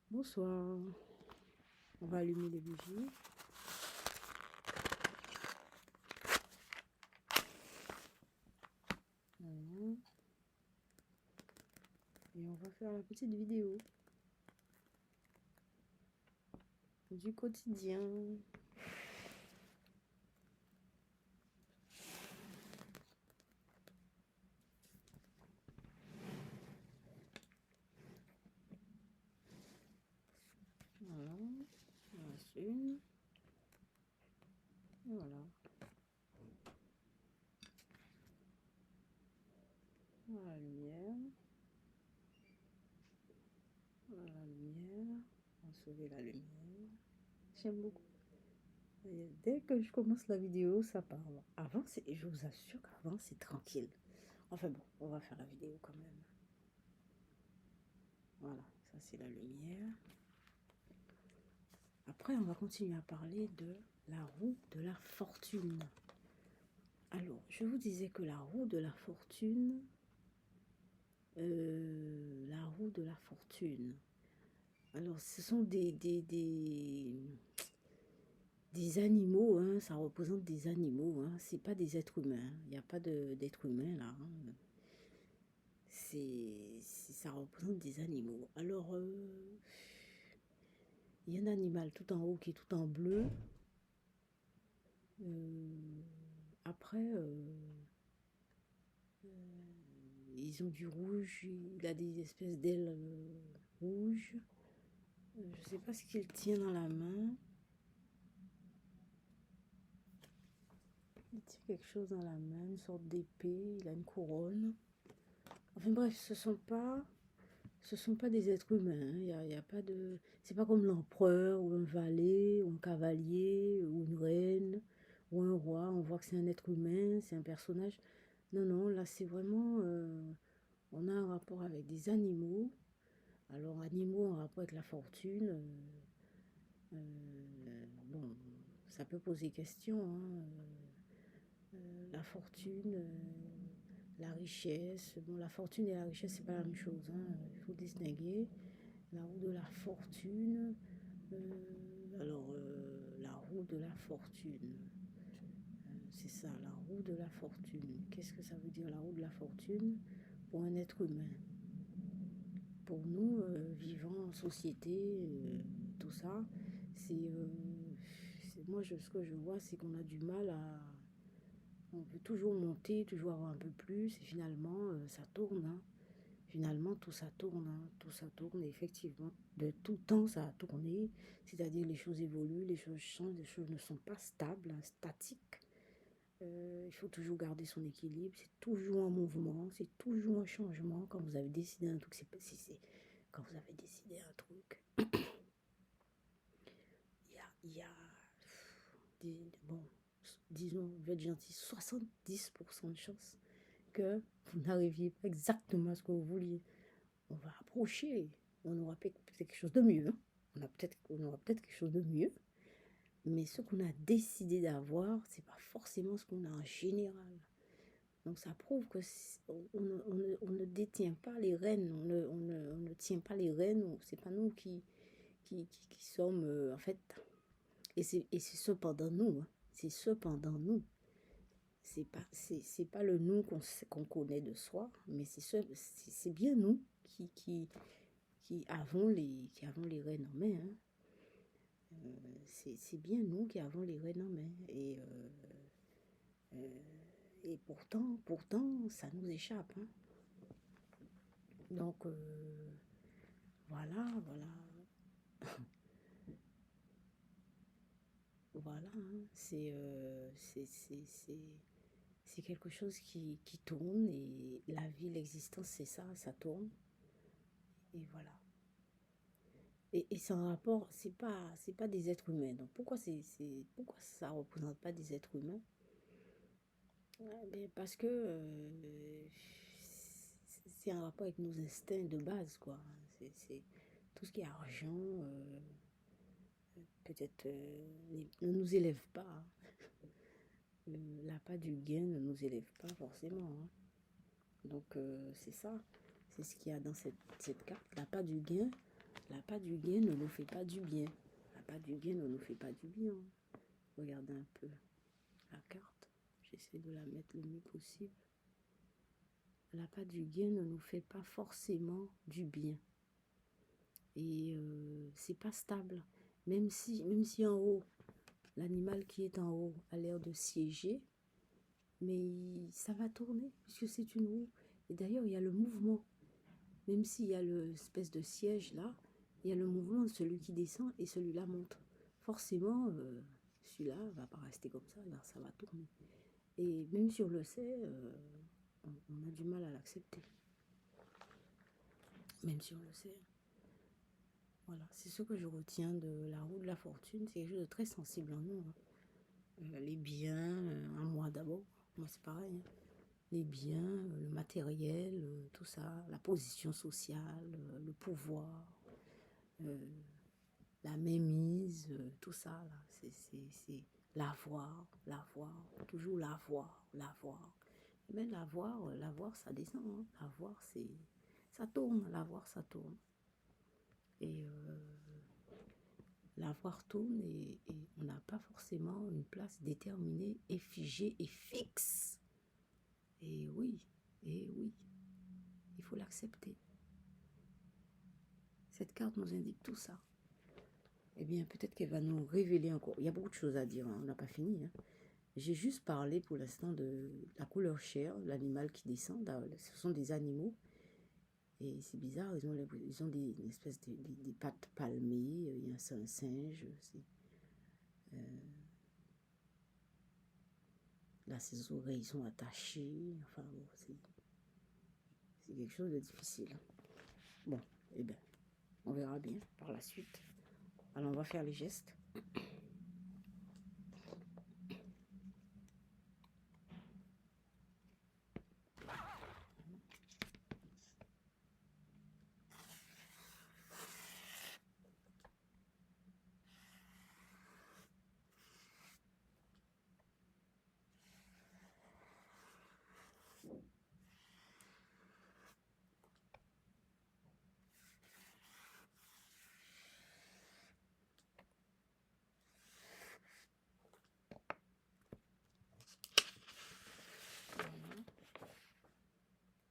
Bonsoir. On va allumer les bougies. Voilà. Et on va faire la petite vidéo du quotidien. Voilà. Voilà une. Et voilà. Voilà la lumière. Voilà la lumière. On va sauver la lumière. J'aime beaucoup. Et dès que je commence la vidéo, ça parle. Avant, je vous assure qu'avant, c'est tranquille. Enfin bon, on va faire la vidéo quand même. Voilà, ça c'est la lumière. Après, on va continuer à parler de la roue de la fortune. Alors, je vous disais que la roue de la fortune, alors ce sont des animaux, hein, ça représente des animaux, hein, c'est pas des êtres humains, il n'y a pas d'être humain là, hein. Ça représente des animaux. Alors, il y a un animal tout en haut qui est tout en bleu. Après, ils ont du rouge, il a des espèces d'ailes rouges. Je sais pas ce qu'il tient dans la main. Il tient quelque chose dans la main, une sorte d'épée, il a une couronne. Enfin bref, ce sont pas des êtres humains, hein. Y a pas de, c'est pas comme l'empereur ou un valet ou un cavalier ou une reine ou un roi. On voit que c'est un être humain, c'est un personnage. Non, non, là c'est vraiment, on a un rapport avec des animaux. Alors animaux en rapport avec la fortune. Bon, ça peut poser question, hein. La fortune, la richesse. Bon, la fortune et la richesse, c'est pas la même chose, hein. Il faut distinguer. La roue de la fortune. La roue de la fortune. C'est ça, la roue de la fortune. Qu'est-ce que ça veut dire, la roue de la fortune, pour un être humain? Pour nous, vivant en société, tout ça, moi, ce que je vois, c'est qu'on a du mal à... On veut toujours monter, toujours avoir un peu plus, et finalement, ça tourne, hein. Finalement, tout ça tourne, hein. Tout ça tourne, et effectivement. De tout temps, ça a tourné. C'est-à-dire, les choses évoluent, les choses changent, les choses ne sont pas stables, hein, statiques. Il faut toujours garder son équilibre, c'est toujours un mouvement, c'est toujours un changement. Quand vous avez décidé un truc, quand vous avez décidé un truc, il y a bon, disons, vous êtes gentil, 70% de chances que vous n'arriviez pas exactement à ce que vous vouliez. On va approcher, on aura peut-être quelque chose de mieux, hein. On aura peut-être quelque chose de mieux, mais ce qu'on a décidé d'avoir, c'est pas forcément ce qu'on a en général. Donc ça prouve que on ne détient pas les rênes, on ne tient pas les rênes, c'est pas nous qui sommes en fait, et c'est cependant nous, hein. C'est cependant nous. C'est pas le nous qu'on connaît de soi, mais c'est bien nous qui avons les rênes en main, hein. C'est bien nous qui avons les rênes en main. Et pourtant, ça nous échappe, hein. Donc, voilà, voilà. Voilà, hein. C'est quelque chose qui tourne, et la vie, l'existence, c'est ça, ça tourne. Et voilà. Et c'est un rapport, c'est pas des êtres humains. Donc pourquoi ça représente pas des êtres humains? Ouais, ben parce que c'est un rapport avec nos instincts de base, quoi. C'est tout ce qui est argent, peut-être ne nous élève pas, hein. L'appât du gain ne nous élève pas forcément, hein. Donc c'est ça, c'est ce qu'il y a dans cette carte. L'appât du gain L'appât du gain ne nous fait pas du bien. L'appât du gain ne nous fait pas du bien. Regardez un peu la carte. J'essaie de la mettre le mieux possible. L'appât du gain ne nous fait pas forcément du bien. Et c'est pas stable. Même si en haut, l'animal qui est en haut a l'air de siéger, mais ça va tourner puisque c'est une roue. Et d'ailleurs, il y a le mouvement. Même s'il y a l'espèce de siège là, il y a le mouvement de celui qui descend et celui-là monte. Forcément, celui-là va pas rester comme ça, là, ça va tourner. Et même si on le sait, on a du mal à l'accepter. Même si on le sait. Voilà, c'est ce que je retiens de la roue de la fortune. C'est quelque chose de très sensible en nous. Les biens, à moi d'abord. Moi, c'est pareil. Hein. Les biens, le matériel, tout ça, la position sociale, le pouvoir, la mainmise, tout ça, là, c'est l'avoir, toujours l'avoir. Mais l'avoir, ça descend. Hein. L'avoir, ça tourne, l'avoir, ça tourne. Et l'avoir tourne et on n'a pas forcément une place déterminée et figée et fixe. Et oui, il faut l'accepter. Cette carte nous indique tout ça. Eh bien, peut-être qu'elle va nous révéler encore. Il y a beaucoup de choses à dire, hein. On n'a pas fini. Hein. J'ai juste parlé pour l'instant de la couleur chair, l'animal qui descend. Ce sont des animaux. Et c'est bizarre, ils ont des espèces des pattes palmées. Il y a un singe. Là, ses oreilles sont attachées. Enfin, bon, c'est quelque chose de difficile. Bon, eh bien, on verra bien par la suite. Alors, on va faire les gestes.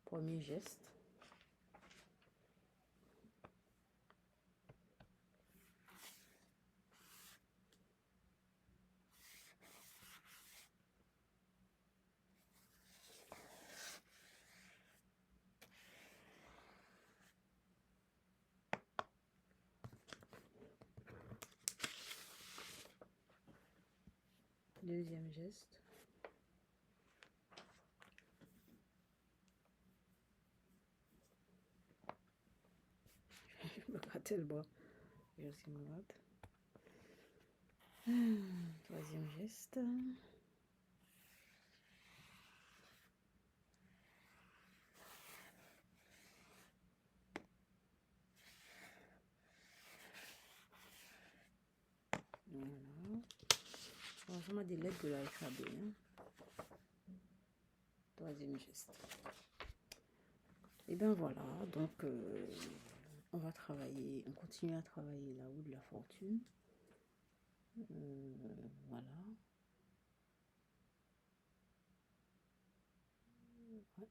Premier geste. Deuxième geste. Je me grattais le bras. Je aussi me gratte. Troisième geste. Voilà. Franchement, des lettres de l'alphabet. Hein. Troisième geste. Et bien voilà, donc on va travailler, on continue à travailler la roue de la fortune. Voilà. Ouais.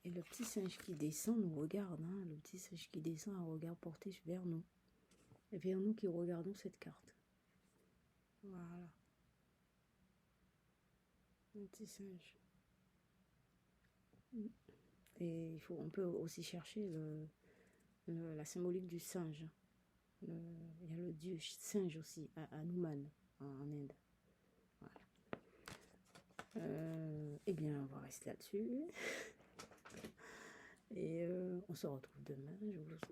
Et le petit singe qui descend nous regarde, hein, le petit singe qui descend un regard porté vers nous. Et vers nous qui regardons cette carte. Voilà. Un petit singe. Et on peut aussi chercher la symbolique du singe. Il y a le dieu singe aussi, à Hanuman, en Inde. Voilà. Eh bien, on va rester là-dessus. Et on se retrouve demain.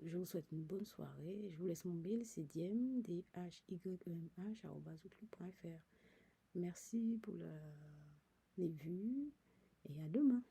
Je vous souhaite une bonne soirée. Je vous laisse mon mail, c'est diem, dhyemh@outlook.fr. Merci pour les vues et à demain.